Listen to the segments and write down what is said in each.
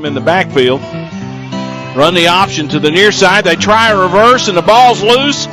in the backfield. Run the option to the near side. They try a reverse, and the ball's loose.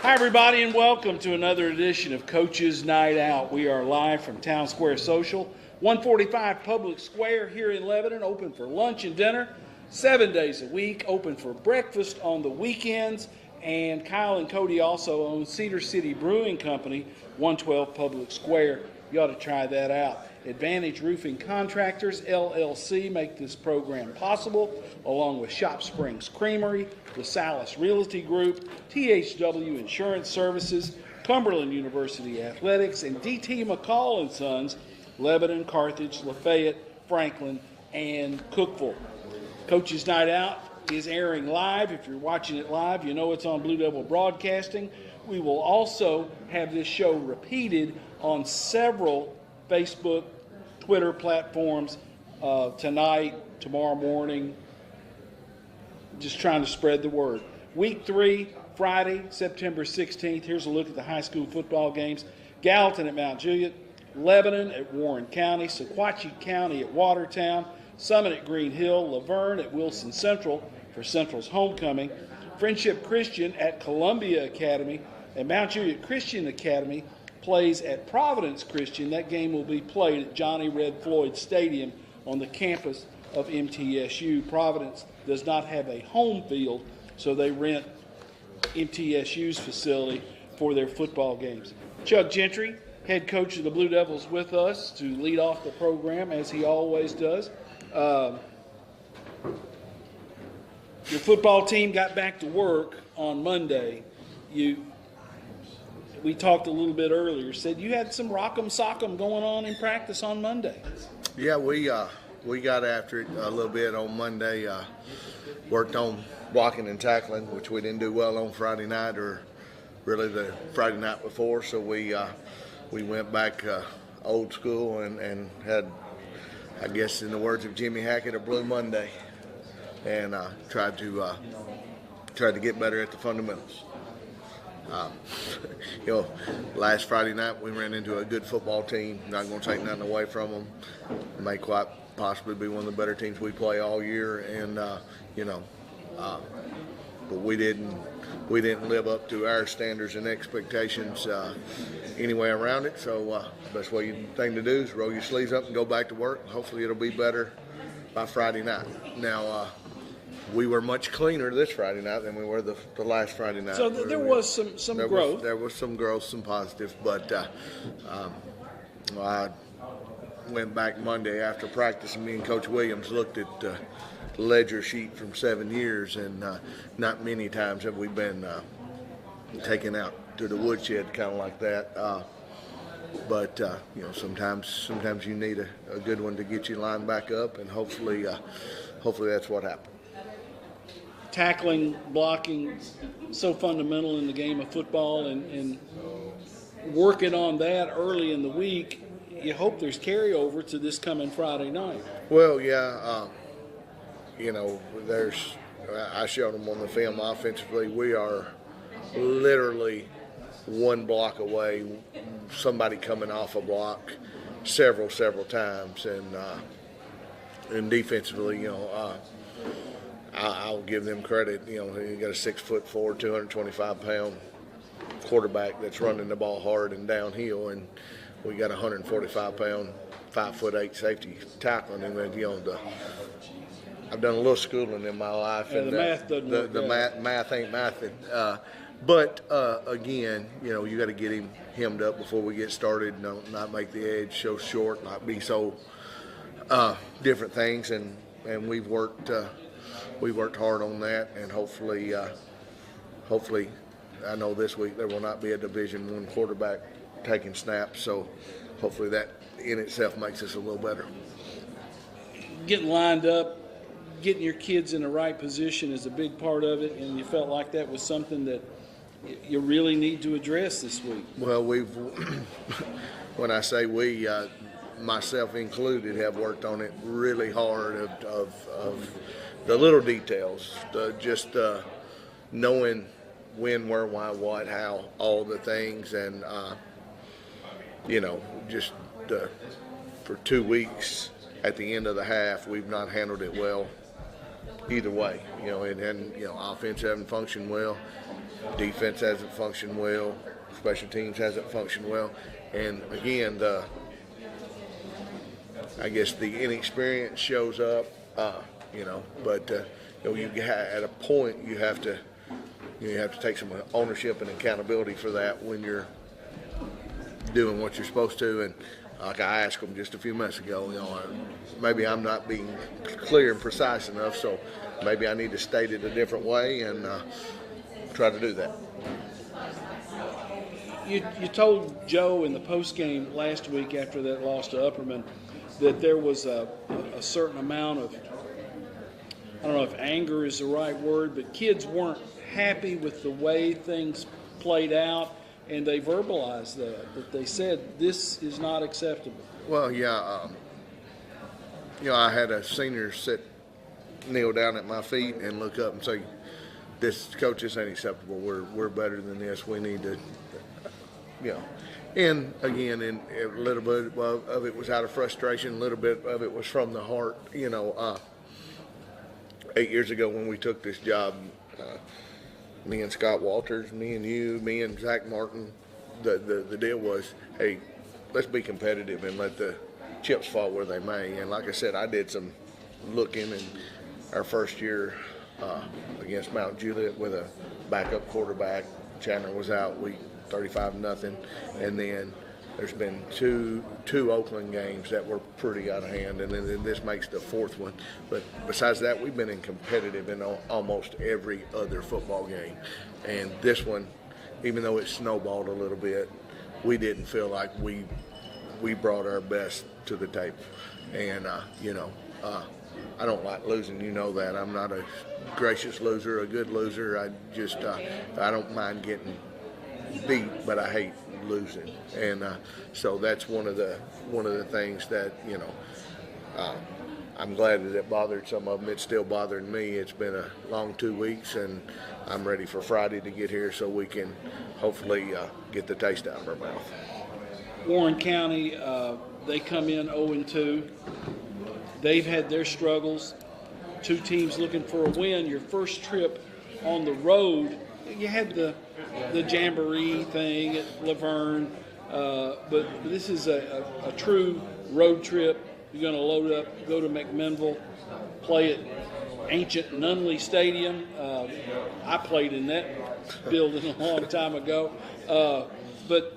Hi, everybody, and welcome to another edition of Coach's Night Out. We are live from Town Square Social, 145 Public Square here in Lebanon, open for lunch and dinner, 7 days a week, open for breakfast on the weekends. And Kyle and Cody also own Cedar City Brewing Company, 112 Public Square. You ought to try that out. Advantage Roofing Contractors, LLC, make this program possible, along with Shop Springs Creamery, the Salas Realty Group, THW Insurance Services, Cumberland University Athletics, and DT McCall & Sons, Lebanon, Carthage, Lafayette, Franklin, and Cookeville. Coach's Night Out is airing live. If you're watching it live, you know it's on Blue Devil Broadcasting. We will also have this show repeated on several Facebook, Twitter platforms tonight, tomorrow morning, just trying to spread the word. Week 3, Friday, September 16th. Here's a look at the high school football games. Gallatin at Mount Juliet, Lebanon at Warren County, Sequatchie County at Watertown, Summit at Green Hill, Laverne at Wilson Central for Central's homecoming, Friendship Christian at Columbia Academy, and Mount Juliet Christian Academy plays at Providence Christian. That game will be played at Johnny Red Floyd Stadium on the campus of MTSU. Providence does not have a home field, so they rent MTSU's facility for their football games. Chuck Gentry, head coach of the Blue Devils, with us to lead off the program, as he always does. Your football team got back to work on Monday. We talked a little bit earlier, said you had some rock'em sock'em going on in practice on Monday. Yeah, we got after it a little bit on Monday. Worked on blocking and tackling, which we didn't do well on Friday night, or really the Friday night before. So we went back old school and had, I guess in the words of Jimmy Hackett, a Blue Monday, and tried to get better at the fundamentals. Last Friday night we ran into a good football team. Not going to take nothing away from them. May quite possibly be one of the better teams we play all year, and but we didn't live up to our standards and expectations anyway around it. So best thing to do is roll your sleeves up and go back to work. Hopefully it'll be better by Friday night. Now. We were much cleaner this Friday night than we were the last Friday night. So there was some growth. There was some growth, some positive, but I went back Monday after practice, and me and Coach Williams looked at the ledger sheet from 7 years, and not many times have we been taken out to the woodshed kind of like that. But sometimes you need a good one to get you lined back up, and hopefully that's what happened. Tackling, blocking, so fundamental in the game of football, and working on that early in the week. You hope there's carryover to this coming Friday night. Well, yeah, I showed them on the film offensively. We are literally one block away, somebody coming off a block several times, and defensively, I'll give them credit. You got a 6'4", 225-pound quarterback that's running the ball hard and downhill, and we got a 145-pound, 5'8" safety tackling him. And I've done a little schooling in my life, and the math doesn't work. The math ain't mathing. But again, you got to get him hemmed up before we get started. Not make the edge so short, not be so different things, and we've worked. We worked hard on that, and hopefully, I know this week there will not be a Division I quarterback taking snaps, so hopefully that in itself makes us a little better. Getting lined up, getting your kids in the right position is a big part of it, and you felt like that was something that you really need to address this week. Well, when I say we, myself included, have worked on it really hard of the little details, just knowing when, where, why, what, how, all the things, and for 2 weeks at the end of the half, we've not handled it well either way. Offense hasn't functioned well, defense hasn't functioned well, special teams hasn't functioned well, and again, I guess the inexperience shows up. But at a point you have to take some ownership and accountability for that when you're doing what you're supposed to. And like I asked them just a few minutes ago, maybe I'm not being clear and precise enough, so maybe I need to state it a different way and try to do that. You told Joe in the post game last week after that loss to Upperman that there was a certain amount of, I don't know if anger is the right word, but kids weren't happy with the way things played out, and they verbalized that they said this is not acceptable. Well, yeah, I had a senior kneel down at my feet and look up and say, "This coach, this ain't acceptable. We're better than this. We need to." And again, a little bit of it was out of frustration. A little bit of it was from the heart. 8 years ago when we took this job, me and Scott Walters, me and you, me and Zach Martin, the deal was, hey, let's be competitive and let the chips fall where they may. And like I said, I did some looking in our first year against Mount Juliet with a backup quarterback. Chandler was out. We 35-0, and then there's been two Oakland games that were pretty out of hand, and then this makes the fourth one. But besides that, we've been competitive in almost every other football game, and this one, even though it snowballed a little bit, we didn't feel like we brought our best to the table. And I don't like losing, you know that. I'm not a gracious loser, a good loser. I don't mind getting beat, but I hate losing. And so that's one of the things that I'm glad that it bothered some of them. It's still bothering me. It's been a long 2 weeks, and I'm ready for Friday to get here so we can hopefully get the taste out of our mouth. Warren County, they come in 0-2. They've had their struggles. Two teams looking for a win. Your first trip on the road, you had the jamboree thing at Laverne, but this is a true road trip. You're going to load up, go to McMinnville, play at ancient Nunley Stadium. I played in that building a long time ago. But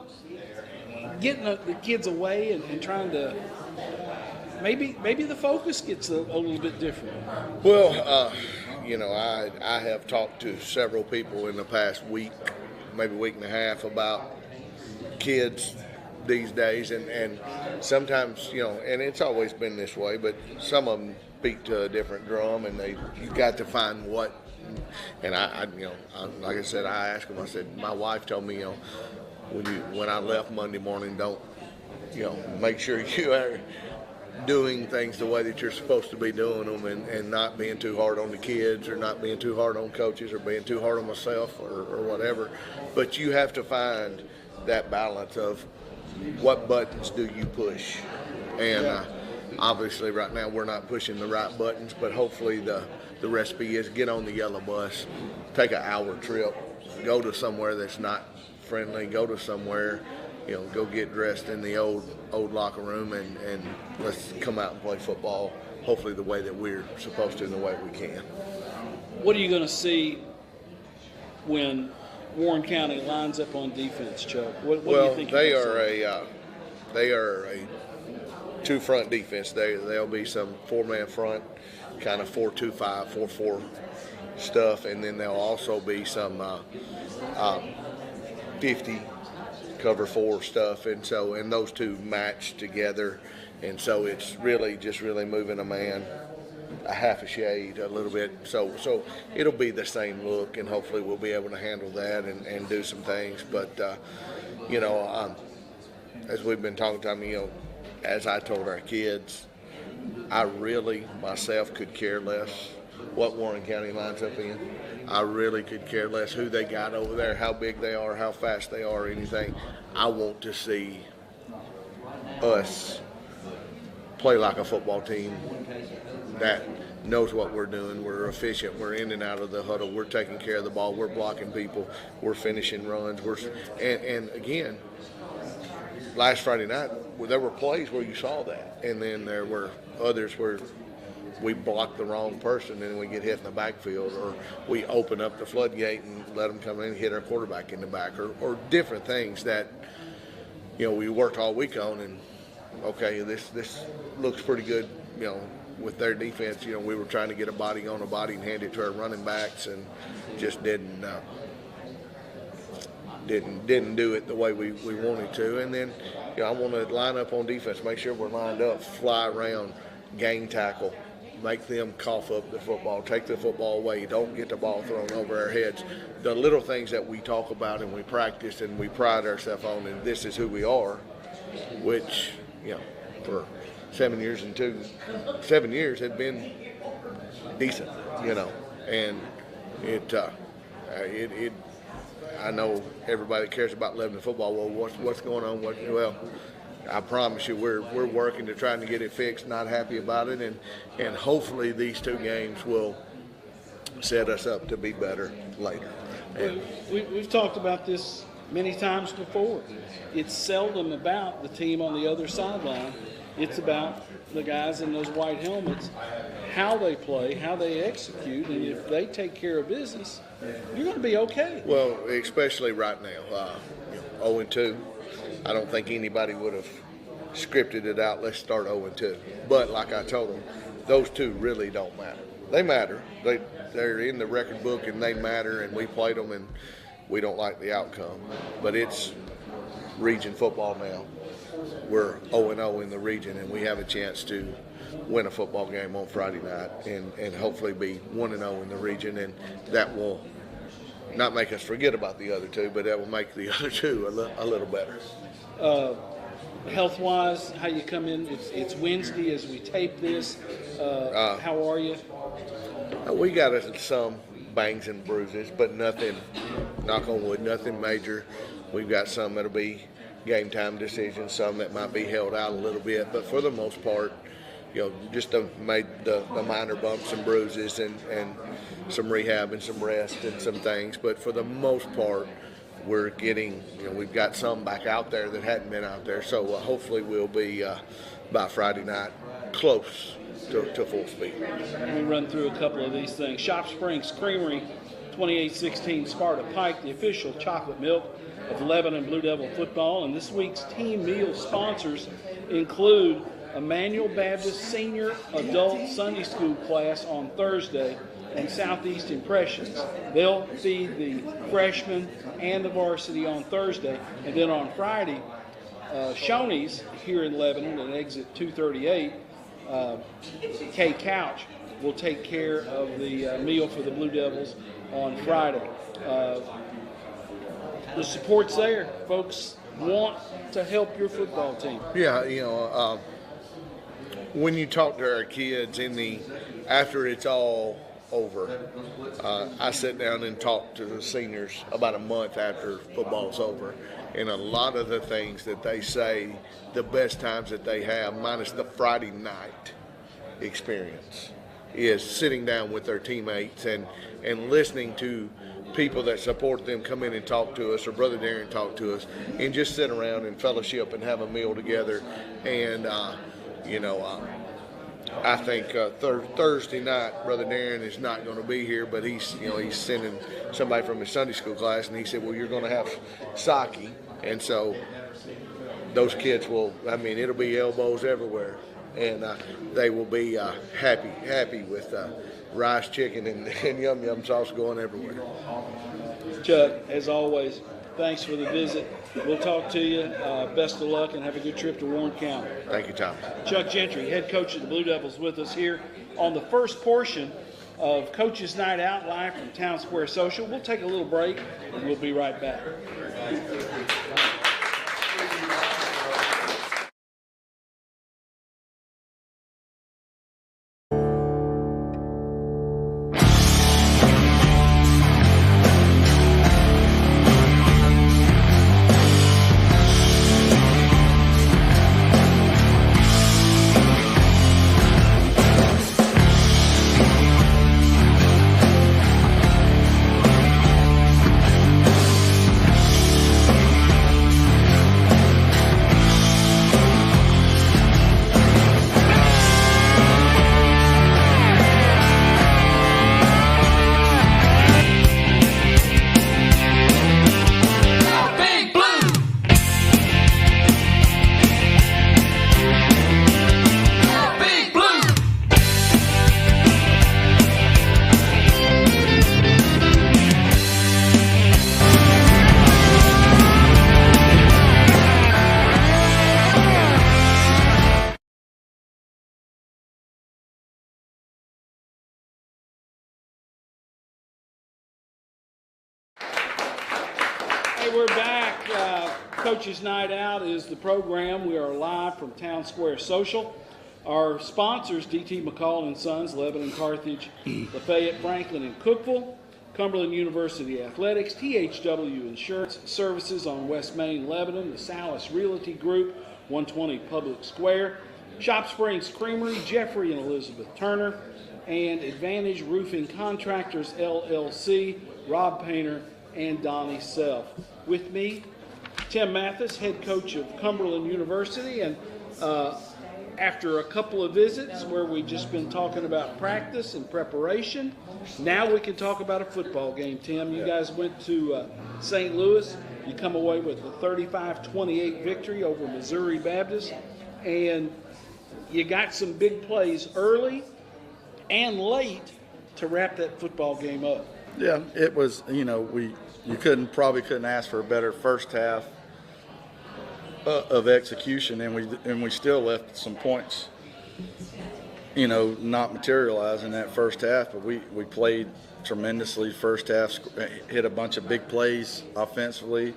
getting the kids away and trying to maybe the focus gets a little bit different. Well, I have talked to several people in the past week, maybe week and a half, about kids these days, and sometimes, and it's always been this way, but some of them beat to a different drum, and you got to find what. And like I said, I asked them. I said, my wife told me, when I left Monday morning, don't, make sure you are doing things the way that you're supposed to be doing them, and not being too hard on the kids, or not being too hard on coaches, or being too hard on myself, or whatever. But you have to find that balance of what buttons do you push. And obviously right now we're not pushing the right buttons, but hopefully the recipe is get on the yellow bus, take an hour trip, go to somewhere that's not friendly, go to somewhere, go get dressed in the old locker room, and let's come out and play football, hopefully the way that we're supposed to and the way we can. What are you going to see when Warren County lines up on defense, Chuck? What do you think? They are a two-front defense. There'll be some four-man front, kind of 4-2-5, 4-4 stuff, and then there'll also be some 50 cover 4 stuff, and those two match together, and so it's really moving a man a half a shade a little bit, so it'll be the same look, and hopefully we'll be able to handle that and do some things. But as we've been talking to as I told our kids, I really myself could care less what Warren County lines up in. I really could care less who they got over there, how big they are, how fast they are, anything. I want to see us play like a football team that knows what we're doing. We're efficient. We're in and out of the huddle. We're taking care of the ball. We're blocking people. We're finishing runs. And again, last Friday night, there were plays where you saw that, and then there were others where we block the wrong person and we get hit in the backfield, or we open up the floodgate and let them come in and hit our quarterback in the back, or different things that we worked all week on. And okay, this looks pretty good, with their defense. We were trying to get a body on a body and hand it to our running backs, and just didn't do it the way we wanted to. And then I want to line up on defense, make sure we're lined up, fly around, gang tackle, make them cough up the football, take the football away, don't get the ball thrown over our heads. The little things that we talk about and we practice and we pride ourselves on, and this is who we are, which, for 7 years and 7 years had been decent, and it I know everybody that cares about Lebanon football, well, what's going on? Well, I promise you, we're working to try to get it fixed. Not happy about it, and hopefully these two games will set us up to be better later. And we've talked about this many times before. It's seldom about the team on the other sideline. It's about the guys in those white helmets, how they play, how they execute, and if they take care of business, you're going to be okay. Well, especially right now, 0-2. I don't think anybody would have scripted it out. Let's start 0-2. But like I told them, those two really don't matter. They matter. They're in the record book and they matter, and we played them and we don't like the outcome. But it's region football now. We're 0-0 in the region, and we have a chance to win a football game on Friday night and hopefully be 1-0 in the region, and that will not make us forget about the other two, but that will make the other two a little better. Health-wise, how you come in? It's Wednesday as we tape this. How are you? We got some bangs and bruises, but nothing, knock on wood, nothing major. We've got some that'll be game time decisions, some that might be held out a little bit, but for the most part, just the minor bumps and bruises and some rehab and some rest and some things. But for the most part, we're getting, we've got some back out there that hadn't been out there. So hopefully we'll be, by Friday night, close to full speed. We'll run through a couple of these things. Shop Springs Creamery, 2816 Sparta Pike, the official chocolate milk of Lebanon Blue Devil football. And this week's team meal sponsors include Emmanuel Baptist Senior Adult Sunday School class on Thursday and Southeast Impressions. They'll feed the freshmen and the varsity on Thursday. And then on Friday, Shoney's here in Lebanon at exit 238, K Couch will take care of the meal for the Blue Devils on Friday. The support's there. Folks want to help your football team. Yeah, when you talk to our kids after it's all over, I sit down and talk to the seniors about a month after football's over, and a lot of the things that they say, the best times that they have, minus the Friday night experience, is sitting down with their teammates and listening to people that support them come in and talk to us, or Brother Darren talk to us, and just sit around and fellowship and have a meal together. And I think Thursday night, Brother Darren is not going to be here, but he's sending somebody from his Sunday school class, and he said, well, you're going to have sake, and so those kids will, it'll be elbows everywhere, and they will be happy with rice, chicken, and yum sauce going everywhere. Chuck, as always, thanks for the visit. We'll talk to you. Best of luck and have a good trip to Warren County. Thank you, Tom. Chuck Gentry, head coach of the Blue Devils, with us here on the first portion of Coach's Night Out, live from Town Square Social. We'll take a little break and we'll be right back. We're back. Coach's Night Out is the program. We are live from Town Square Social. Our sponsors, D.T. McCall & Sons, Lebanon, Carthage, Lafayette, Franklin, and Cookeville. Cumberland University Athletics, THW Insurance Services on West Main, Lebanon, the Salas Realty Group, 120 Public Square, Shop Springs Creamery, Jeffrey and Elizabeth Turner, and Advantage Roofing Contractors, LLC, Rob Painter, and Donnie Self. With me, Tim Mathis, head coach of Cumberland University, and after a couple of visits where we've just been talking about practice and preparation, now we can talk about a football game. Tim, you guys went to St. Louis. You come away with a 35-28 victory over Missouri Baptist, and you got some big plays early and late to wrap that football game up. Yeah, it was, you probably couldn't ask for a better first half of execution, and we still left some points, not materialize in that first half, but we played tremendously first half, hit a bunch of big plays offensively.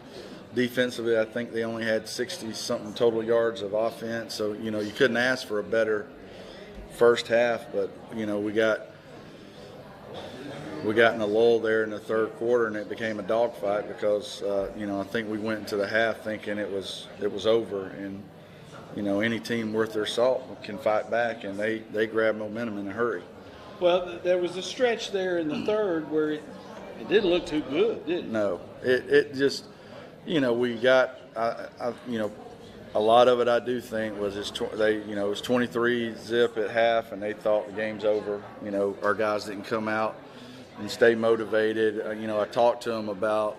Defensively, I think they only had 60-something total yards of offense, so, you couldn't ask for a better first half, but, we got in a lull there in the third quarter, and it became a dogfight because I think we went into the half thinking it was over, and any team worth their salt can fight back, and they grab momentum in a hurry. Well, there was a stretch there in the third where it didn't look too good, did it? No, it just we got a lot of it. I do think was it was 23-zip at half, and they thought the game's over. Our guys didn't come out and stay motivated. I talked to them about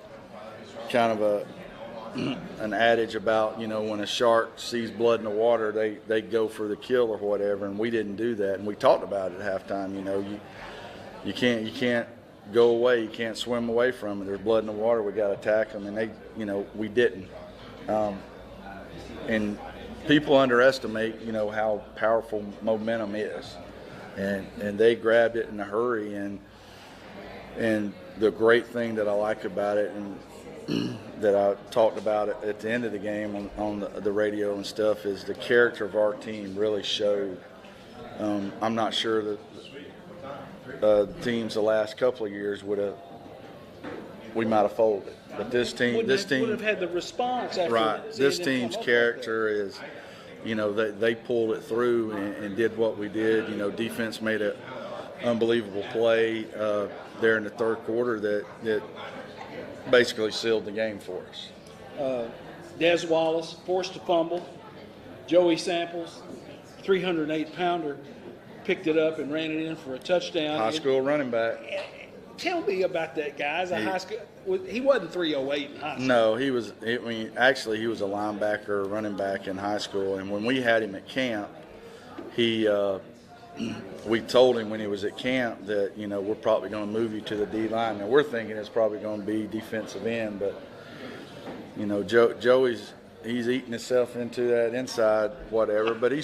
kind of an adage about, when a shark sees blood in the water, they go for the kill or whatever, and we didn't do that. And we talked about it at halftime. You can't go away. You can't swim away from it. There's blood in the water. We got to attack them, and we didn't. And people underestimate, how powerful momentum is, and they grabbed it in a hurry. And the great thing that I like about it, and that I talked about it at the end of the game on the radio and stuff, is the character of our team really showed. I'm not sure that the teams the last couple of years we might have folded, but this team would have had the response after right. This team's character is, they pulled it through and did what we did. Defense made an unbelievable play there in the third quarter that basically sealed the game for us. Des Wallace forced a fumble. Joey Samples, 308-pounder, picked it up and ran it in for a touchdown. High school running back. Tell me about that guy. High school. He wasn't 308 in high school. No, he was. Actually, he was a linebacker, running back in high school. And when we had him at camp, we told him when he was at camp that we're probably going to move you to the D line. Now we're thinking it's probably going to be defensive end, but Joey's eating himself into that inside whatever. But he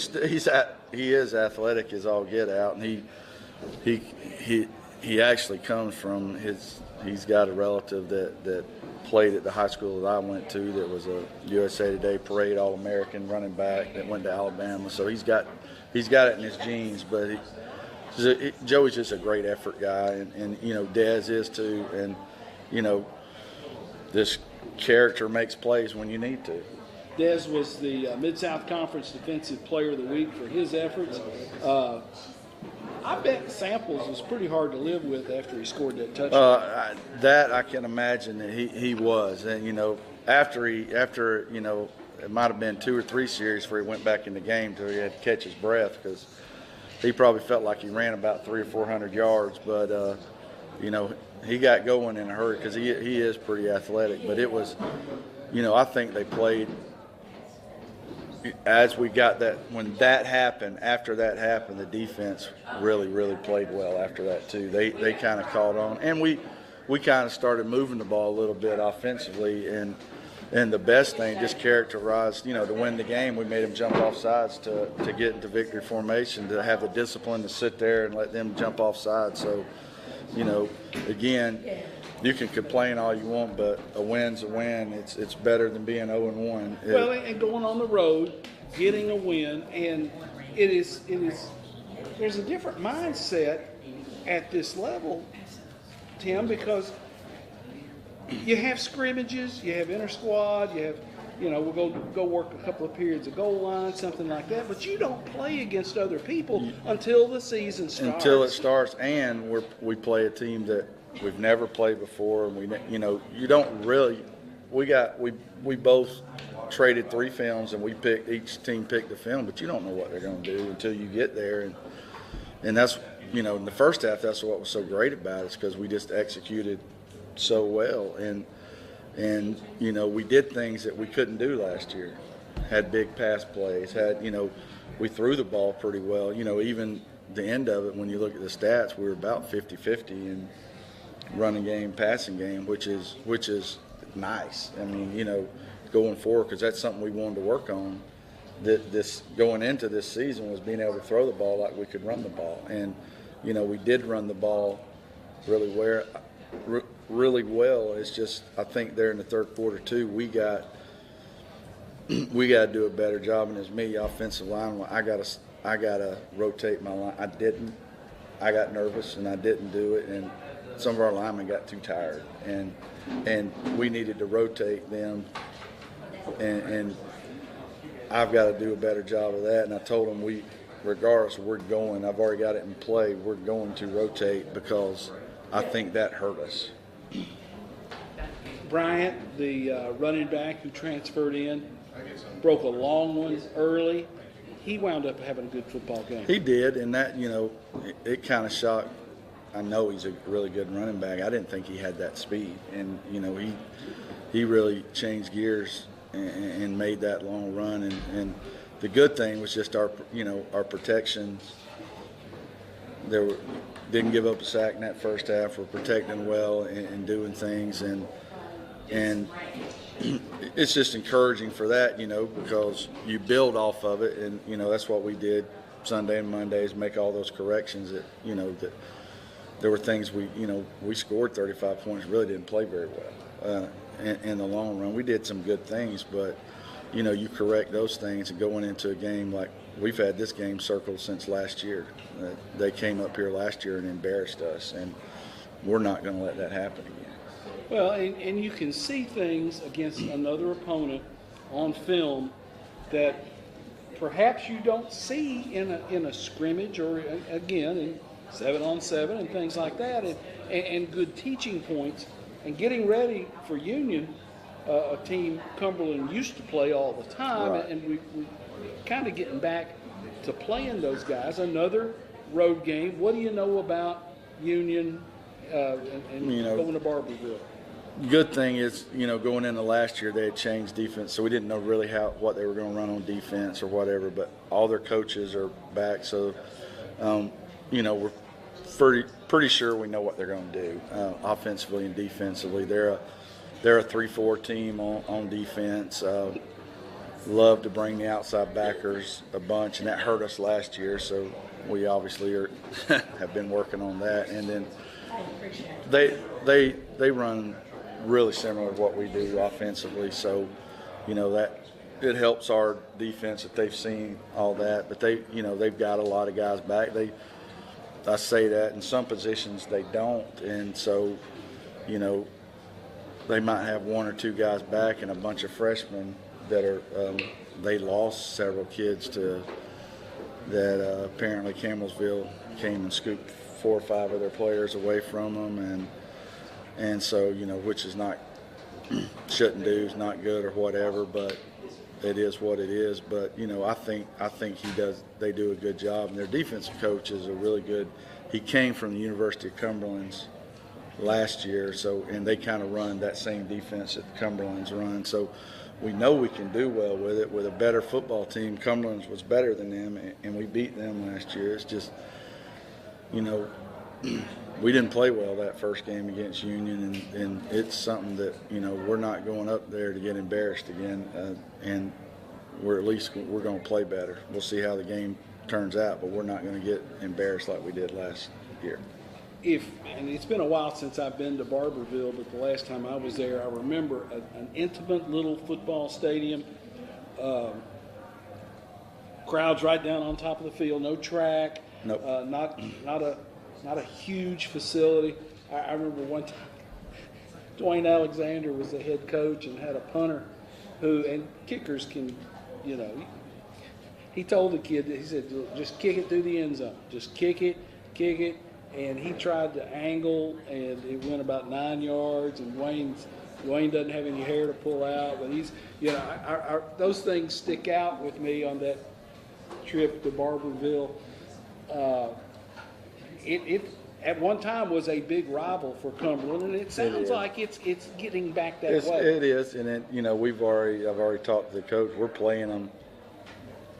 is athletic as all get out, and he actually comes from he's got a relative that played at the high school that I went to that was a USA Today parade All-American running back that went to Alabama. So he's got it in his genes, but Joey's just a great effort guy, and Dez is too, and this character makes plays when you need to. Dez was the Mid-South Conference Defensive Player of the Week for his efforts. I bet Samples was pretty hard to live with after he scored that touchdown. That I can imagine that he was, and after it might have been 2 or 3 series where he went back in the game till he had to catch his breath, because he probably felt like he ran about 300 or 400 yards, but he got going in a hurry because he is pretty athletic. But it was, I think they played as we got that. When that happened, after that happened, the defense really, really played well after that too. They kind of caught on, and we kind of started moving the ball a little bit offensively, and the best thing, just characterized, to win the game, we made them jump off sides to get into victory formation, to have the discipline to sit there and let them jump off sides. So, again, you can complain all you want, but a win's a win. It's better than being 0-1. Well, and going on the road, getting a win, and it is there's a different mindset at this level, Tim, because you have scrimmages, you have inter-squad, you have, we'll go work a couple of periods of goal line, something like that. But you don't play against other people until the season starts. Until it starts, and we play a team that we've never played before, and you don't really we both traded 3 films, and each team picked a film, but you don't know what they're going to do until you get there, and that's, in the first half, that's what was so great about it, is because we just executed so well, and we did things that we couldn't do last year. Had big pass plays, we threw the ball pretty well. Even the end of it, when you look at the stats, we were about 50-50 in running game, passing game, which is nice. I mean, going forward, because that's something we wanted to work on. This going into this season was being able to throw the ball like we could run the ball, and we did run the ball really well. It's just, I think there in the third quarter too, we got to do a better job. And as me, offensive lineman, I gotta rotate my line. I got nervous and I didn't do it, and some of our linemen got too tired, and we needed to rotate them, and I've got to do a better job of that. And I told them, regardless, I've already got it in play, we're going to rotate, because I think that hurt us. Bryant, the running back who transferred in, broke a long one early. He wound up having a good football game. He did, and that, it kind of shocked. I know he's a really good running back. I didn't think he had that speed, and he really changed gears and made that long run. And the good thing was just our protection. Didn't give up a sack in that first half. We're protecting well and doing things, and it's just encouraging for that, because you build off of it, and that's what we did Sunday and Mondays, make all those corrections that that there were things we scored 35 points, really didn't play very well in the long run. We did some good things, but you correct those things, and going into a game like we've had this game circled since last year. They came up here last year and embarrassed us, and we're not going to let that happen again. Well, and you can see things against another opponent on film that perhaps you don't see in a scrimmage, or again in 7-on-7 and things like that, and good teaching points, and getting ready for Union, a team Cumberland used to play all the time, Right. and we kind of getting back to playing those guys. Another road game. What do you know about Union and going to Barberville? Good thing is, going into last year, they had changed defense, so we didn't know really what they were going to run on defense or whatever, but all their coaches are back, so, we're pretty sure we know what they're going to do, offensively and defensively. They're a 3-4 team on defense. Love to bring the outside backers a bunch, and that hurt us last year, so we obviously have been working on that. And then they run really similar to what we do offensively, so that it helps our defense that they've seen all that. But they've got a lot of guys back. I say that in some positions they don't, and so they might have 1 or 2 guys back and a bunch of freshmen that are they lost several kids that apparently Campbellsville came and scooped 4 or 5 of their players away from them, and so which is not shouldn't do, is not good or whatever, but it is what it is. But I think they do a good job, and their defensive coach is a really good. He came from the University of Cumberland's last year, and they kind of run that same defense that the Cumberland's run. So we know we can do well with it. With a better football team, Cumberland's was better than them, and we beat them last year. It's just, we didn't play well that first game against Union, and it's something that, we're not going up there to get embarrassed again, and we're going to play better. We'll see how the game turns out, but we're not going to get embarrassed like we did last year. And it's been a while since I've been to Barberville, but the last time I was there, I remember an intimate little football stadium, crowds right down on top of the field, no track, Nope. not a huge facility. I remember one time Dwayne Alexander was the head coach and had a punter and kickers can, he told the kid, he said, just kick it through the end zone, just kick it. And he tried to angle, and it went about 9 yards, and Wayne's Dwayne doesn't have any hair to pull out, but he's, you know, those things stick out with me on that trip to Barberville. It at one time was a big rival for Cumberland, and it sounds like it's getting back that way. It is, and it, you know, I've already talked to the coach. We're playing them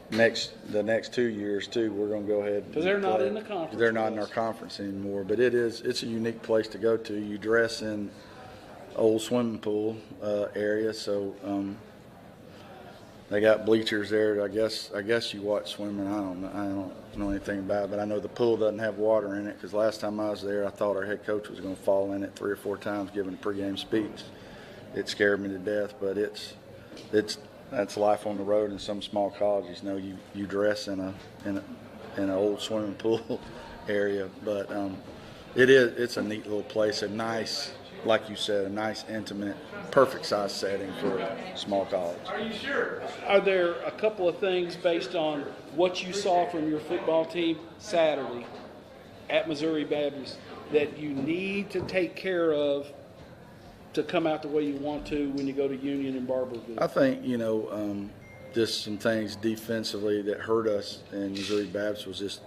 the next 2 years too. We're going to go ahead because they're not in the conference. They're not in our conference anymore. But it's a unique place to go to. You dress in old swimming pool area, so they got bleachers there. I guess you watch swimming. I don't know anything about it, but I know the pool doesn't have water in it because last time I was there, I thought our head coach was going to fall in it 3 or 4 times giving a pregame speech. It scared me to death, but that's life on the road in some small colleges. You know, you dress in an old swimming pool area, but it's a neat little place, a nice, like you said, a nice, intimate, perfect size setting for a small college. Are you sure? Are there a couple of things based on what you saw from your football team Saturday at Missouri Baptist that you need to take care of to come out the way you want to when you go to Union and Barberville? I think, you know, just some things defensively that hurt us in Missouri Baptist was just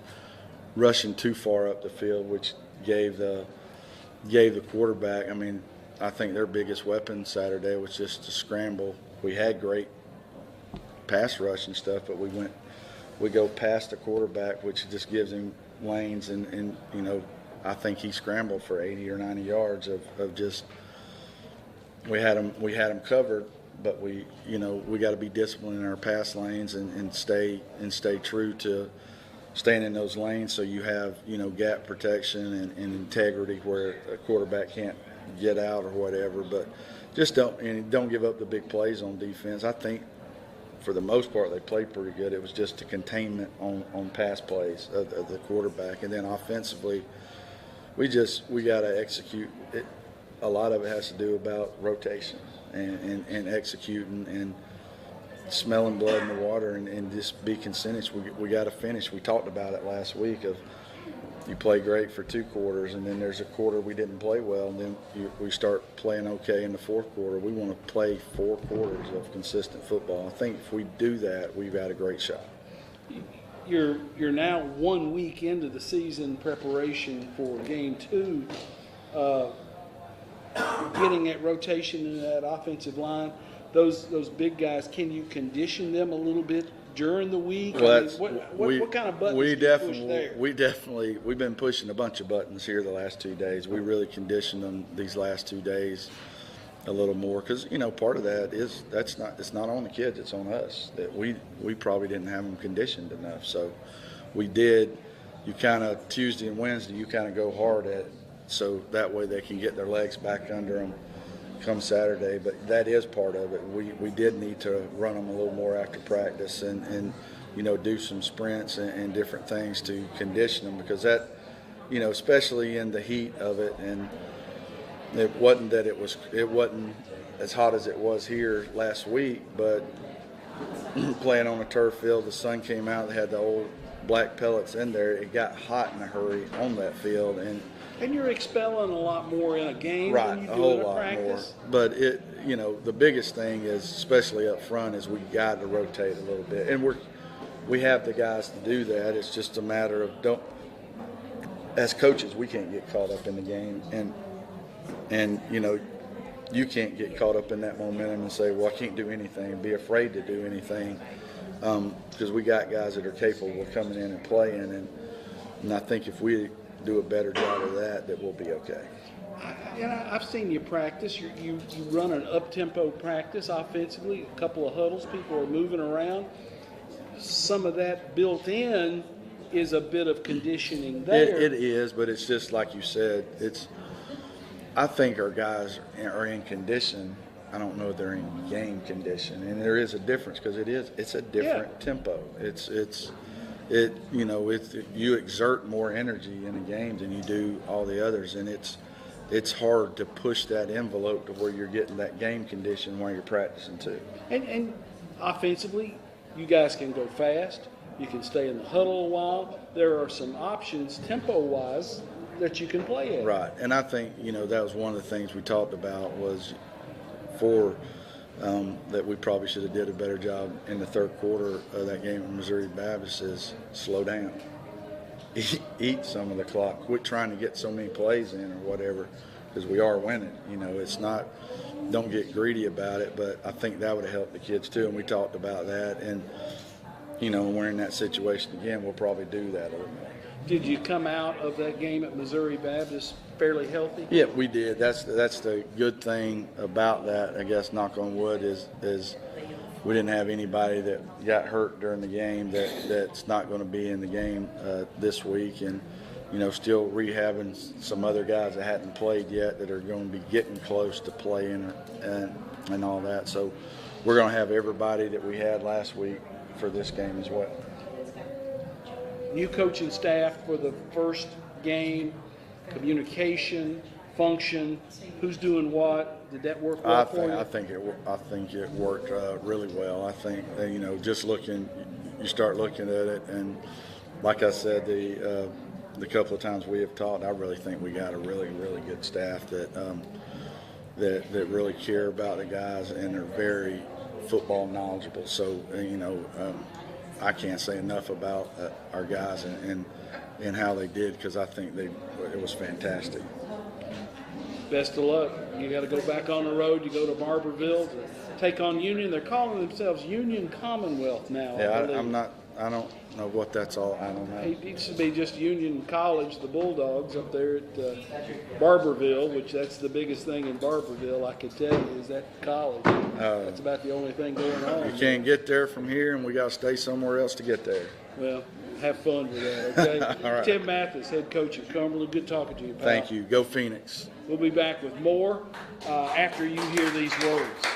rushing too far up the field, which gave the quarterback, I mean, I think their biggest weapon Saturday was just to scramble. We had great pass rush and stuff, but we go past the quarterback, which just gives him lanes, and you know, I think he scrambled for 80 or 90 yards of just we had him covered, but we got to be disciplined in our pass lanes and stay true to staying in those lanes, so you have, you know, gap protection and integrity where a quarterback can't get out or whatever. But just don't give up the big plays on defense. I think for the most part they played pretty good. It was just a containment on pass plays of the quarterback, and then offensively we got to execute it. A lot of it has to do about rotation and executing and smelling blood in the water and just be consistent. We got to finish. We talked about it last week of you play great for 2 quarters, and then there's a quarter we didn't play well, and then we start playing okay in the 4th quarter. We want to play 4 quarters of consistent football. I think if we do that, we've got a great shot. You're now 1 week into the season preparation for game 2. Getting that rotation in that offensive line, those big guys, can you condition them a little bit during the week? Well, what kind of buttons do you push there? We've been pushing a bunch of buttons here the last 2 days. We really conditioned them these last 2 days a little more because, you know, part of that is it's not on the kids, it's on us that we probably didn't have them conditioned enough. So we did. You kind of Tuesday and Wednesday you kind of go hard at it, so that way they can get their legs back under them come Saturday. But that is part of it. We did need to run them a little more after practice and you know, do some sprints and different things to condition them, because that, you know, especially in the heat of it, and it wasn't as hot as it was here last week, but playing on a turf field, the sun came out, they had the old black pellets in there, it got hot in a hurry on that field, and you're expelling a lot more in a game right, than you a do whole in a lot practice. more. But it, you know, the biggest thing is, especially up front, is we got to rotate a little bit, and we have the guys to do that. It's just a matter of as coaches, we can't get caught up in the game, and you know, you can't get caught up in that momentum and say, well, I can't do anything, be afraid to do anything, because we got guys that are capable of coming in and playing, and I think if we do a better job of that we'll be okay. I've seen you practice. You run an up-tempo practice offensively, a couple of huddles, people are moving around. Some of that built in is a bit of conditioning there. It is, but it's just like you said, I think our guys are in condition. I don't know if they're in game condition, and there is a difference because it's a different tempo. You exert more energy in a game than you do all the others, and it's hard to push that envelope to where you're getting that game condition while you're practicing too. And offensively, you guys can go fast. You can stay in the huddle a while. There are some options tempo-wise that you can play at. Right, and I think, you know, that was one of the things we talked about was before that we probably should have did a better job in the third quarter of that game at Missouri Baptist is slow down. Eat some of the clock. Quit trying to get so many plays in or whatever, because we are winning. You know, it's not, don't get greedy about it, but I think that would have helped the kids too, and we talked about that. And, you know, when we're in that situation again, we'll probably do that a little more. Did you come out of that game at Missouri Baptist fairly healthy? Yeah, we did. That's the good thing about that, I guess, knock on wood, is we didn't have anybody that got hurt during the game that's not going to be in the game this week. And, you know, still rehabbing some other guys that hadn't played yet that are going to be getting close to playing and all that. So we're going to have everybody that we had last week for this game as well. New coaching staff for the first game, communication, function, who's doing what? Did that work well for you? I think it worked really well. I think that, you know, just looking, you start looking at it, and like I said, the couple of times we have talked, I really think we got a really, really good staff that really care about the guys and are very football knowledgeable. So, you know, I can't say enough about our guys and how they did, because I think it was fantastic. Best of luck. You got to go back on the road. You go to Barberville to take on Union. They're calling themselves Union Commonwealth now. Yeah, I don't know what that's all. I don't know. It used to be just Union College, the Bulldogs up there at Barberville, which that's the biggest thing in Barberville, I could tell you, is that college. That's about the only thing going on. You can't get there from here, and we got to stay somewhere else to get there. Well, have fun with that, okay? All right. Tim Mathis, head coach at Cumberland. Good talking to you, pal. Thank you. Go Phoenix. We'll be back with more after you hear these words.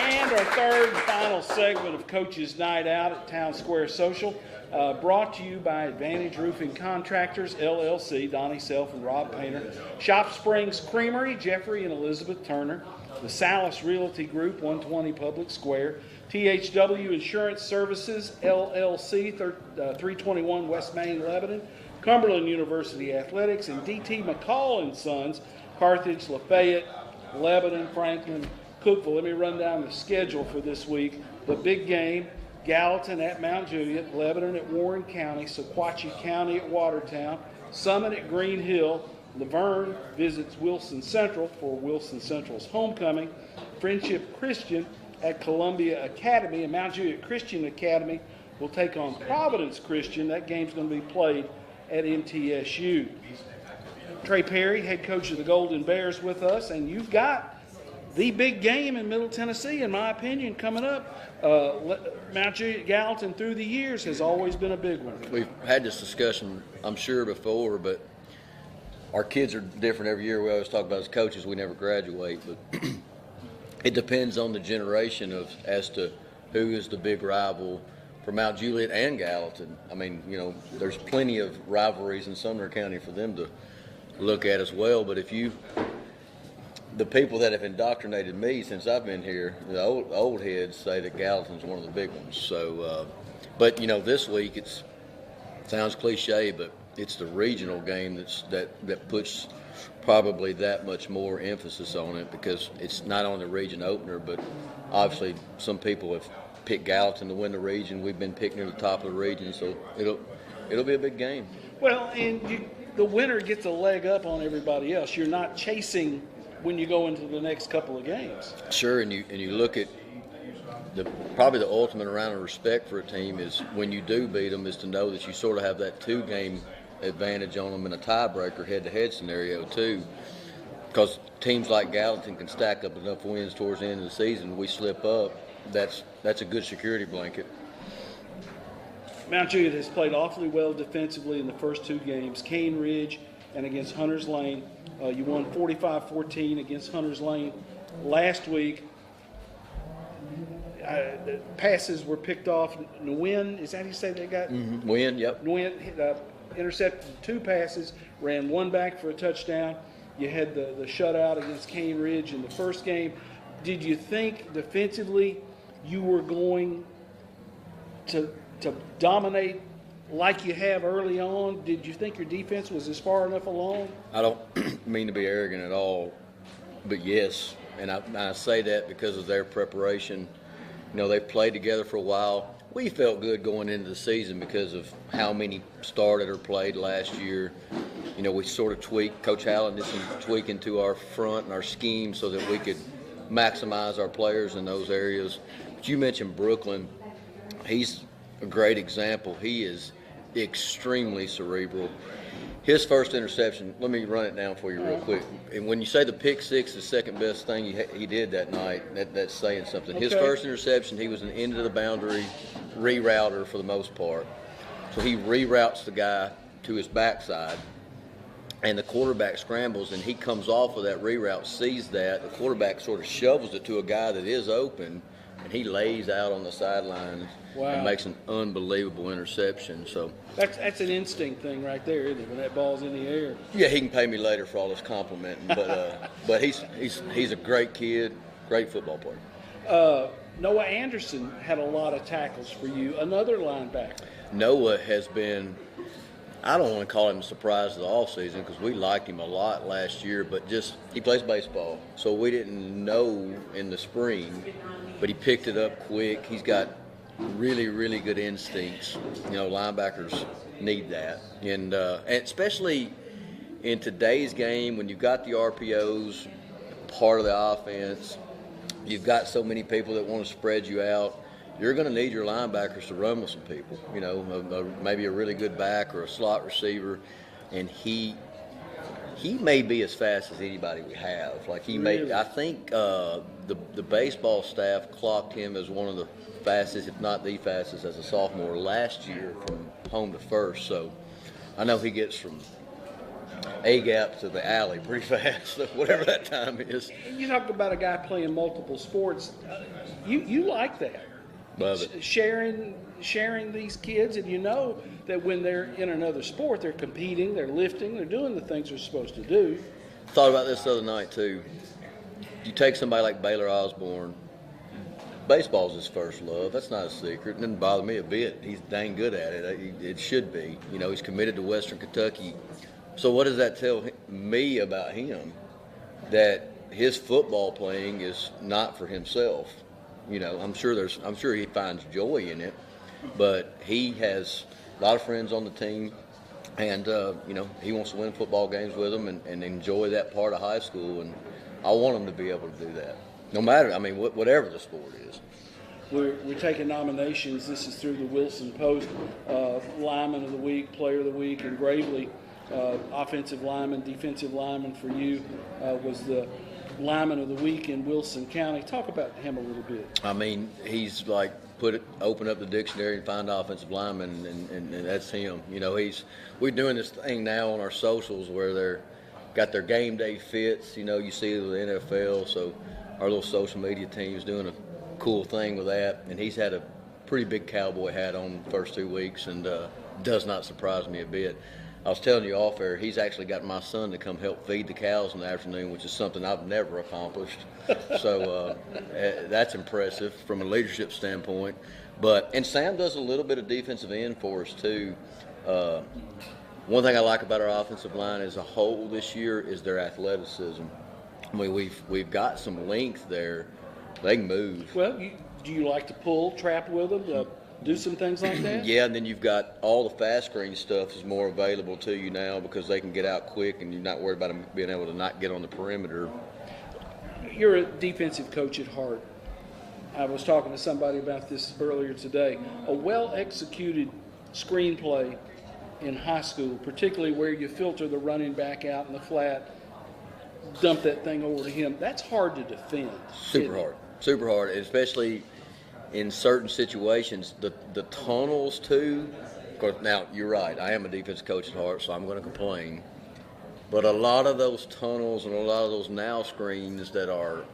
And our third and final segment of Coach's Night Out at Town Square Social, brought to you by Advantage Roofing Contractors, LLC, Donnie Self and Rob Painter, Shop Springs Creamery, Jeffrey and Elizabeth Turner, the Salas Realty Group, 120 Public Square, THW Insurance Services, LLC, 321 West Main, Lebanon, Cumberland University Athletics, and D.T. McCall and Sons, Carthage, Lafayette, Lebanon, Franklin, Cookeville. Let me run down the schedule for this week. The big game, Gallatin at Mount Juliet, Lebanon at Warren County, Sequatchie County at Watertown, Summit at Green Hill, Laverne visits Wilson Central for Wilson Central's homecoming, Friendship Christian at Columbia Academy, and Mount Juliet Christian Academy will take on Providence Christian. That game's going to be played at MTSU. Trey Perry, head coach of the Golden Bears, with us, and you've got the big game in Middle Tennessee, in my opinion, coming up. Mount Juliet Gallatin through the years has always been a big one. We've had this discussion, I'm sure, before, but our kids are different every year. We always talk about as coaches, we never graduate, but it depends on the generation as to who is the big rival for Mount Juliet and Gallatin. I mean, there's plenty of rivalries in Sumner County for them to look at as well. But the people that have indoctrinated me since I've been here, the old heads say that Gallatin's one of the big ones. So, but this week it sounds cliche, but it's the regional game that puts probably that much more emphasis on it, because it's not only the region opener, but obviously some people have picked Gallatin to win the region. We've been picked near the top of the region, so it'll be a big game. Well, and the winner gets a leg up on everybody else. You're not chasing when you go into the next couple of games. Sure, and you look at probably the ultimate round of respect for a team is when you do beat them, is to know that you sort of have that 2-game advantage on them in a tiebreaker head-to-head scenario too, because teams like Gallatin can stack up enough wins towards the end of the season. We slip up, that's a good security blanket. Mount Juliet has played awfully well defensively in the first 2 games, Cane Ridge and against Hunters Lane. You won 45-14 against Hunters Lane last week. The passes were picked off. Nguyen, is that how you say they got? Mm-hmm. Nguyen, yep. Nguyen intercepted 2 passes, ran 1 back for a touchdown. You had the shutout against Cane Ridge in the first game. Did you think defensively you were going to dominate like you have early on? Did you think your defense was as far enough along? I don't mean to be arrogant at all, but yes, and I say that because of their preparation. They've played together for a while. We felt good going into the season because of how many started or played last year. We sort of tweaked. Coach Allen did some tweaking to our front and our scheme so that we could maximize our players in those areas. But you mentioned Brooklyn. He's a great example. He is extremely cerebral. His first interception, let me run it down for you real quick. And when you say the pick six, the second best thing he did that night, that's saying something. Okay. His first interception, he was an end of the boundary rerouter for the most part. So he reroutes the guy to his backside, and the quarterback scrambles, and he comes off of that reroute, sees that. The quarterback sort of shovels it to a guy that is open, and he lays out on the sideline. Wow. And makes an unbelievable interception. So that's an instinct thing right there, isn't it? When that ball's in the air. Yeah, he can pay me later for all this complimenting, but he's a great kid, great football player. Noah Anderson had a lot of tackles for you, another linebacker. Noah has been, I don't want to call him a surprise of the offseason because we liked him a lot last year, but just he plays baseball, so we didn't know in the spring, but he picked it up quick. He's got really, really good instincts. Linebackers need that. And especially in today's game when you've got the RPOs, part of the offense, you've got so many people that want to spread you out, you're going to need your linebackers to run with some people, maybe a really good back or a slot receiver. And he may be as fast as anybody we have. I think the baseball staff clocked him as one of the fastest, if not the fastest, as a sophomore last year from home to first. So I know he gets from A-gap to the alley pretty fast, whatever that time is. You talk about a guy playing multiple sports. You like that. Love it. Sharing these kids, and that when they're in another sport, they're competing, they're lifting, they're doing the things they're supposed to do. Thought about this the other night too. You take somebody like Baylor Osborne. Baseball's his first love. That's not a secret. It doesn't bother me a bit. He's dang good at it. It should be. He's committed to Western Kentucky. So what does that tell me about him? That his football playing is not for himself. I'm sure he finds joy in it, but he has a lot of friends on the team, and he wants to win football games with them and enjoy that part of high school, and I want him to be able to do that. No matter, whatever the sport is. We're taking nominations. This is through the Wilson Post. Lineman of the Week, Player of the Week, and Gravely, offensive lineman, defensive lineman for you, was the Lineman of the Week in Wilson County. Talk about him a little bit. He's like open up the dictionary and find offensive lineman, and that's him. We're doing this thing now on our socials where got their game day fits. You see it with the NFL. So our little social media team is doing a cool thing with that. And he's had a pretty big cowboy hat on the first 2 weeks, and does not surprise me a bit. I was telling you off air, he's actually got my son to come help feed the cows in the afternoon, which is something I've never accomplished. So that's impressive from a leadership standpoint. And Sam does a little bit of defensive end for us too. One thing I like about our offensive line as a whole this year is their athleticism. I mean, we've got some length there. They can move. Well, do you like to pull, trap with them, do some things like that? Yeah, and then you've got all the fast screen stuff is more available to you now because they can get out quick, and you're not worried about them being able to not get on the perimeter. You're a defensive coach at heart. I was talking to somebody about this earlier today. A well-executed screenplay in high school, particularly where you filter the running back out in the flat, dump that thing over to him, that's hard to defend. Super hard, especially in certain situations. The tunnels too. Of course, now you're right. I am a defensive coach at heart, so I'm going to complain. But a lot of those tunnels and a lot of those now screens that are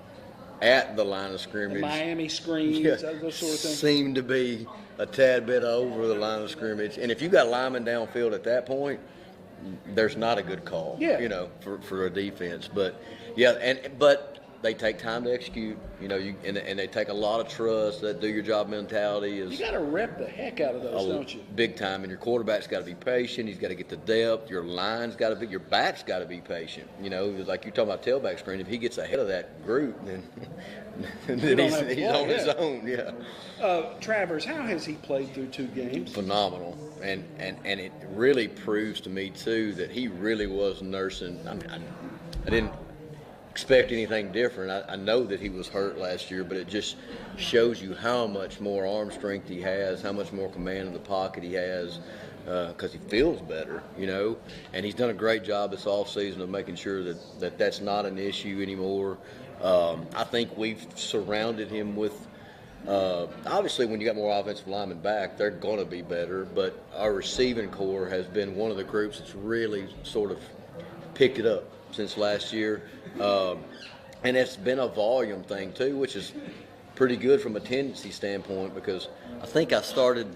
at the line of scrimmage, The Miami screens, those sort of things, seem to be a tad bit over the line of scrimmage. And if you got linemen downfield at that point, there's not a good call. Yeah. For a defense. But but they take time to execute. And they take a lot of trust. That do your job mentality is. You got to rep the heck out of those, don't you? Big time. And your quarterback's got to be patient. He's got to get the depth. Your line's got to be. Your back's got to be patient. Like you're talking about tailback screen. If he gets ahead of that group, then he's on his own. Yeah. Travers, how has he played through 2 games? Phenomenal, and it really proves to me too that he really was nursing. I didn't expect anything different. I know that he was hurt last year, but it just shows you how much more arm strength he has, how much more command of the pocket he has, because he feels better, And he's done a great job this offseason of making sure that that's not an issue anymore. I think we've surrounded him with. Obviously, when you got more offensive linemen back, they're going to be better. But our receiving core has been one of the groups that's really sort of picked it up since last year. And it's been a volume thing, too, which is pretty good from a tendency standpoint because I think I started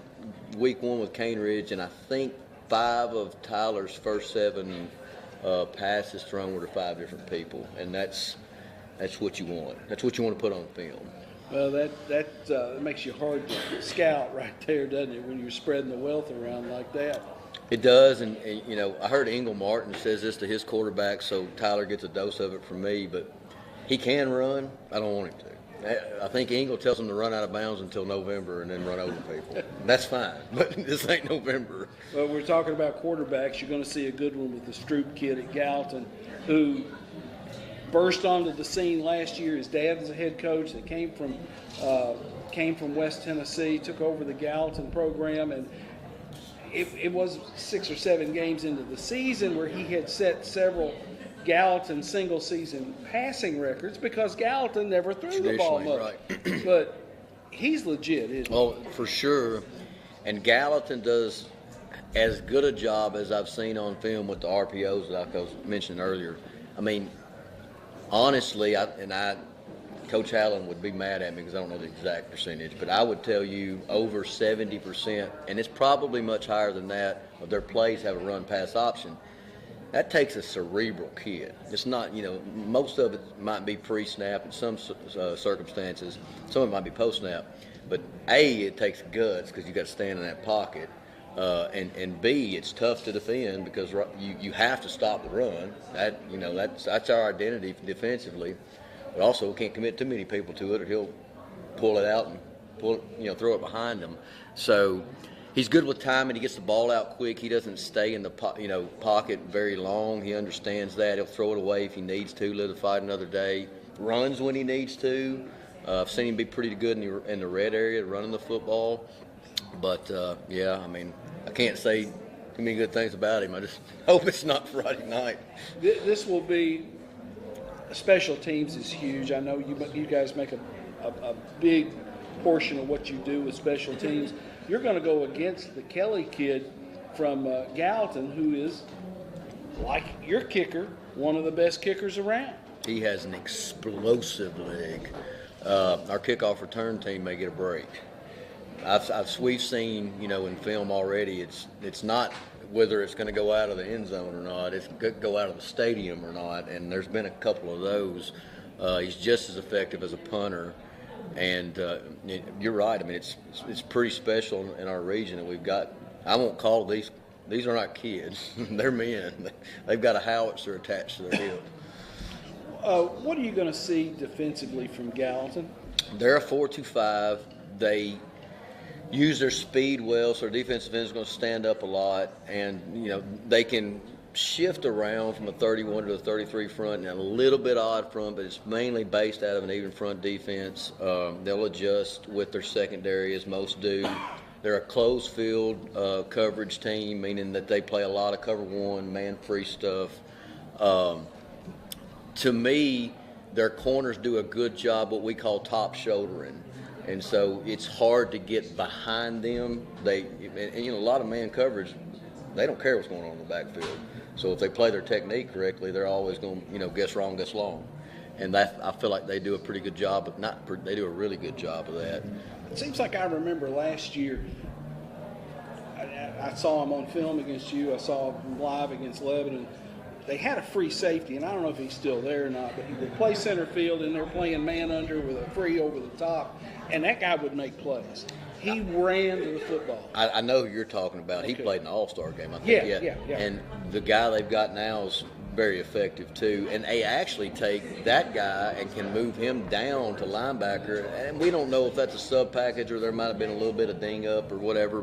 week 1 with Cane Ridge, and I think 5 of Tyler's first 7 passes thrown were to 5 different people. And that's what you want. That's what you want to put on film. Well, that makes you hard to scout right there, doesn't it, when you're spreading the wealth around like that? It does, and I heard Engel Martin says this to his quarterback, so Tyler gets a dose of it from me, but he can run. I don't want him to. I think Engel tells him to run out of bounds until November and then run over people. That's fine, but this ain't November. Well, we're talking about quarterbacks. You're going to see a good one with the Stroop kid at Gallatin, who burst onto the scene last year. His dad was a head coach that came from West Tennessee, took over the Gallatin program, and it was 6 or 7 games into the season where he had set several Gallatin single-season passing records because Gallatin never threw the ball much. Right. But he's legit, isn't he? Oh, for sure. And Gallatin does as good a job as I've seen on film with the RPOs that I was mentioning earlier. I mean, honestly, Coach Allen would be mad at me because I don't know the exact percentage, but I would tell you over 70%, and it's probably much higher than that, of their plays have a run-pass option. That takes a cerebral kid. It's not, most of it might be pre-snap in some circumstances. Some of it might be post-snap. But A, it takes guts because you got to stand in that pocket. And B, it's tough to defend because you have to stop the run. That's our identity defensively. But also, we can't commit too many people to it, or he'll pull it out and throw it behind him. So he's good with timing. He gets the ball out quick. He doesn't stay in the pocket very long. He understands that. He'll throw it away if he needs to. Live the fight another day. Runs when he needs to. I've seen him be pretty good in the red area running the football. But I can't say too many good things about him. I just hope it's not Friday night. This will be. Special teams is huge. I know you guys make a big portion of what you do with special teams. You're going to go against the Kelly kid from Gallatin, who is like your kicker, one of the best kickers around. He has an explosive leg. Our kickoff return team may get a break. We've seen, in film already, it's not whether it's going to go out of the end zone or not. It's going to go out of the stadium or not, and there's been a couple of those. He's just as effective as a punter, and you're right. I mean, it's pretty special in our region that we've got. I won't call these are not kids. They're men. They've got a howitzer attached to their hip. What are you going to see defensively from Gallatin? They're a 4-2-5. They use their speed well, so their defensive end is going to stand up a lot, and they can shift around from a 31 to a 33 front and a little bit odd front, but it's mainly based out of an even front defense. They'll adjust with their secondary, as most do. They're a closed field coverage team, meaning that they play a lot of cover one, man-free stuff. To me, their corners do a good job what we call top shouldering. And so it's hard to get behind them. A lot of man coverage, they don't care what's going on in the backfield. So if they play their technique correctly, they're always going to, guess wrong, guess long. And I feel like they do a pretty good job, they do a really good job of that. It seems like I remember last year, I saw him on film against you. I saw him live against Lebanon. They had a free safety, and I don't know if he's still there or not, but he would play center field, and they're playing man under with a free over the top, and that guy would make plays. He ran to the football. I know who you're talking about. Okay. He played in the All-Star game, I think. Yeah. And the guy they've got now is very effective, too. And they actually take that guy and can move him down to linebacker. And we don't know if that's a sub-package or there might have been a little bit of ding-up or whatever,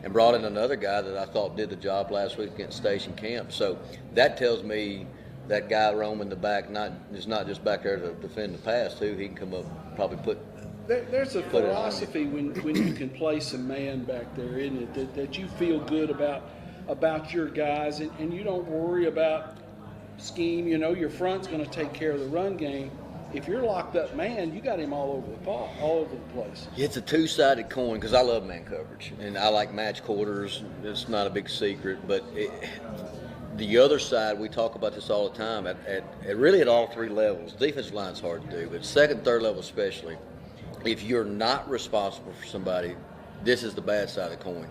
and brought in another guy that I thought did the job last week against Station Camp. So that tells me that guy roaming the back is not just back there to defend the pass, too. He can come up and probably put There's a philosophy when you can play some man back there, isn't it? That you feel good about your guys, and you don't worry about scheme. Your front's going to take care of the run game. If you're locked up man, you got him all over the place. It's a two-sided coin because I love man coverage and I like match quarters. It's not a big secret, but the other side, we talk about this all the time at really at all three levels. Defensive line's hard to do, but second, third level especially. If you're not responsible for somebody, this is the bad side of the coin.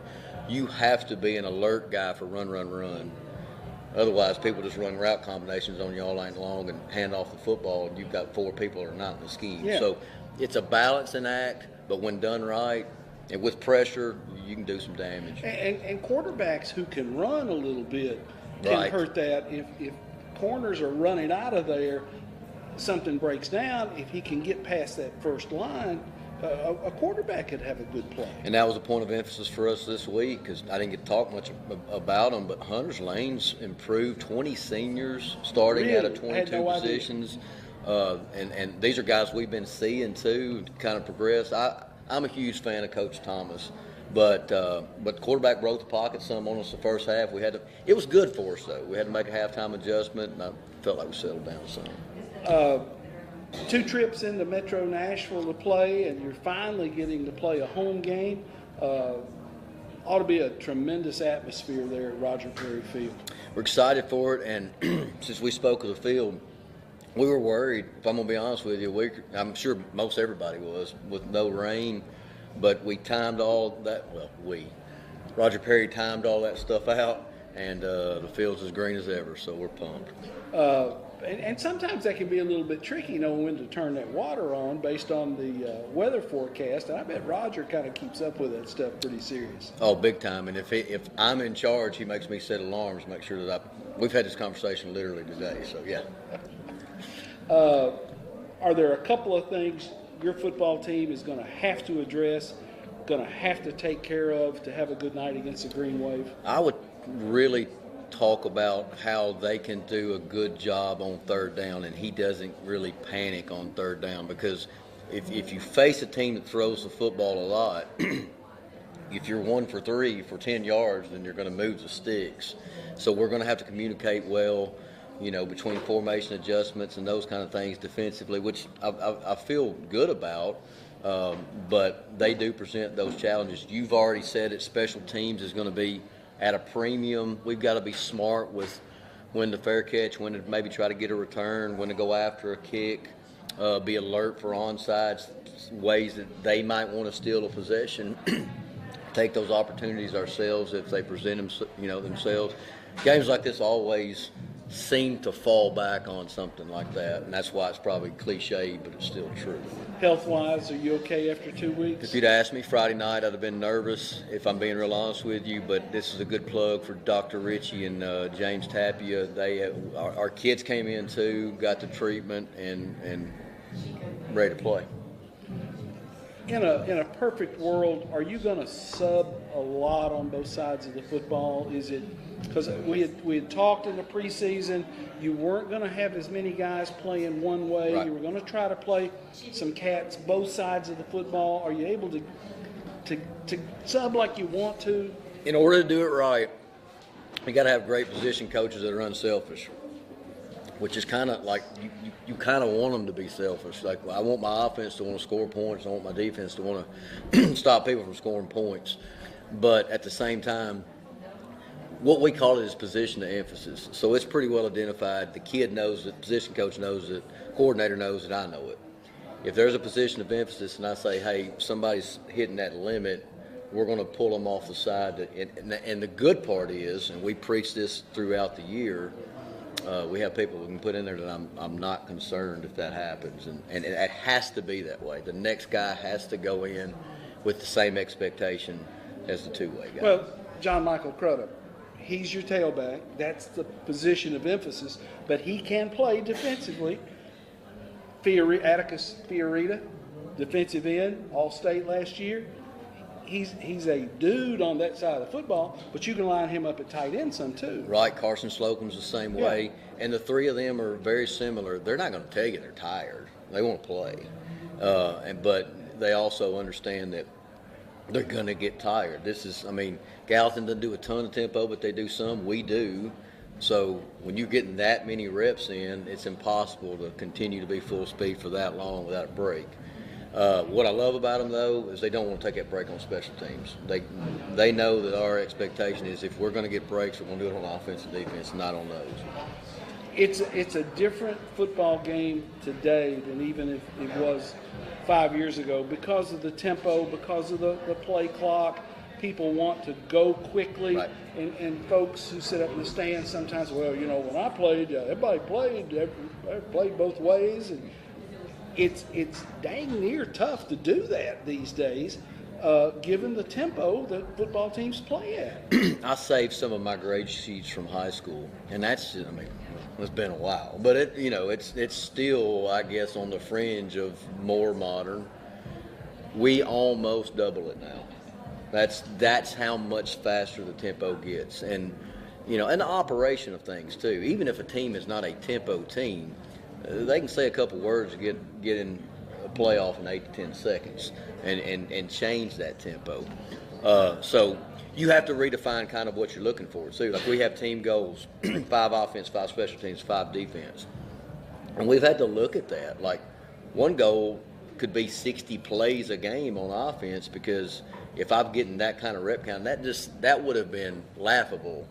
You have to be an alert guy for run. Otherwise, people just run route combinations on you all night long and hand off the football, and you've got four people that are not in the scheme. Yeah. So it's a balancing act, but when done right and with pressure, you can do some damage. And quarterbacks who can run a little bit can Right. hurt that. If corners are running out of there, something breaks down. If he can get past that first line, a quarterback could have a good play. And that was a point of emphasis for us this week because I didn't get to talk much about them, but Hunter's Lane's improved 20 seniors starting out of Really? I had 22 no idea. positions. And these are guys we've been seeing, too, kind of progress. I'm a huge fan of Coach Thomas. But the quarterback broke the pocket some on us the first half. It was good for us, though. We had to make a halftime adjustment, and I felt like we settled down some. 2 trips into Metro Nashville to play, and you're finally getting to play a home game. Ought to be a tremendous atmosphere there at Roger Perry Field. We're excited for it, and since we spoke of the field, we were worried, if I'm going to be honest with you. I'm sure most everybody was, with no rain, but we timed all that. Roger Perry timed all that stuff out, and the field's as green as ever, so we're pumped. And sometimes that can be a little bit tricky, knowing when to turn that water on based on the weather forecast. And I bet Roger kind of keeps up with that stuff pretty serious. Oh, big time. And if I'm in charge, he makes me set alarms, make sure that we've had this conversation literally today. So, yeah. Are there a couple of things your football team is going to have to address, going to have to take care of to have a good night against the Green Wave? I would really talk about how they can do a good job on third down, and he doesn't really panic on third down, because if you face a team that throws the football a lot, if you're 1 for 3 for 10 yards, then you're going to move the sticks. So we're going to have to communicate well, between formation adjustments and those kind of things defensively, which I feel good about. But they do present those challenges. You've already said it. Special teams is going to be at a premium. We've got to be smart with when to fair catch, when to maybe try to get a return, when to go after a kick, be alert for onside ways that they might want to steal a possession. Take those opportunities ourselves if they present themselves. Games like this always seem to fall back on something like that, and that's why it's probably cliche, but it's still true. Health-wise, are you okay after 2 weeks? If you'd asked me Friday night, I'd have been nervous, if I'm being real honest with you, but this is a good plug for Dr. Ritchie and James Tapia. Our kids came in too, got the treatment, and ready to play. In a perfect world, are you going to sub a lot on both sides of the football? Is it because we had talked in the preseason, you weren't going to have as many guys playing one way. Right. You were going to try to play some cats both sides of the football. Are you able to sub like you want to? In order to do it right, you got to have great position coaches that are unselfish, which is kind of like you kind of want them to be selfish. Like, I want my offense to want to score points. I want my defense to want to stop people from scoring points. But at the same time, what we call it is position of emphasis. So it's pretty well identified. The kid knows it, position coach knows it, coordinator knows it, I know it. If there's a position of emphasis and I say, hey, somebody's hitting that limit, we're going to pull them off the side. And the good part is, and we preach this throughout the year, we have people we can put in there that I'm not concerned if that happens. And it has to be that way. The next guy has to go in with the same expectation as the two-way guy. Well, John Michael Crudup, he's your tailback. That's the position of emphasis. But he can play defensively. Atticus Fiorita, defensive end, All-State last year. He's a dude on that side of the football, but you can line him up at tight end some too. Right, Carson Slocum's the same Yeah. way, and the three of them are very similar. They're not going to tell you they're tired. They want to play, but they also understand that they're going to get tired. Gallatin doesn't do a ton of tempo, but they do some. We do. So when you're getting that many reps in, it's impossible to continue to be full speed for that long without a break. What I love about them, though, is they don't want to take that break on special teams. They know that our expectation is if we're going to get breaks, we're going to do it on offense and defense, not on those. It's a different football game today than even if it was 5 years ago because of the tempo, because of the play clock. People want to go quickly, Right. and folks who sit up in the stands sometimes, well, when I played, everybody played both ways, and it's dang near tough to do that these days, given the tempo that football teams play at. I saved some of my grade sheets from high school, and it's been a while, but it's still, I guess, on the fringe of more modern. We almost double it now. That's how much faster the tempo gets, and and the operation of things too. Even if a team is not a tempo team, they can say a couple words to get in a playoff in 8 to 10 seconds and change that tempo. So you have to redefine kind of what you're looking for too. Like, we have team goals: 5 offense, 5 special teams, 5 defense, and we've had to look at that. Like, one goal could be 60 plays a game on offense, because if I'm getting that kind of rep count, that would have been laughable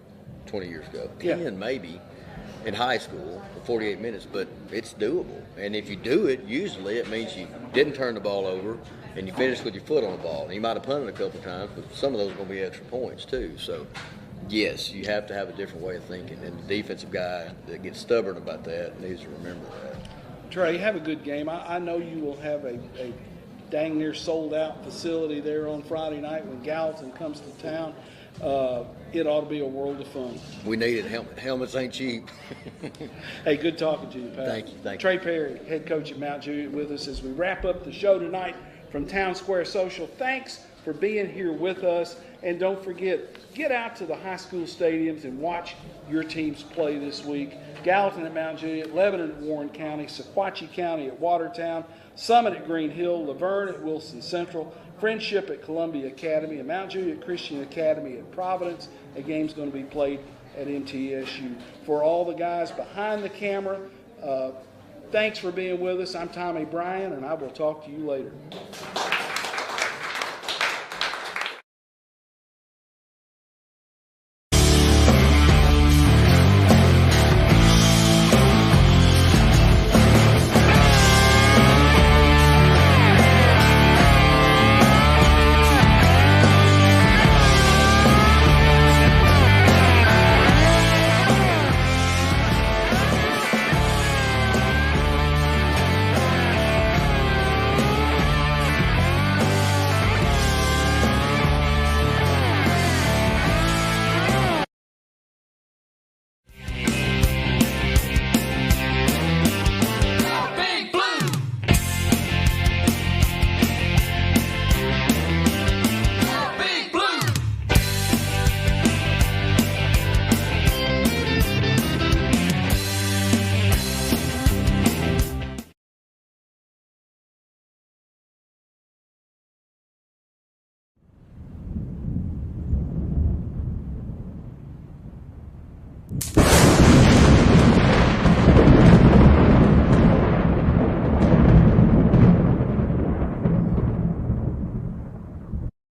20 years ago. 10 maybe in high school for 48 minutes, but it's doable. And if you do it, usually it means you didn't turn the ball over and you finished with your foot on the ball. And you might have punted a couple times, but some of those are going to be extra points too. So, yes, you have to have a different way of thinking. And the defensive guy that gets stubborn about that needs to remember that. Trey, have a good game. I know you will have a dang near sold out facility there on Friday night when Gallatin comes to town. It ought to be a world of fun. We need it. Helmets ain't cheap. Hey, good talking to you, pal. Thank you. Trey Perry, head coach at Mount Juliet, with us as we wrap up the show tonight from Town Square Social. Thanks for being here with us. And don't forget, get out to the high school stadiums and watch your teams play this week. Gallatin at Mount Juliet, Lebanon at Warren County, Sequatchie County at Watertown, Summit at Green Hill, Laverne at Wilson Central, Friendship at Columbia Academy, and Mount Juliet Christian Academy at Providence. A game's going to be played at MTSU. For all the guys behind the camera, thanks for being with us. I'm Tommy Bryan, and I will talk to you later.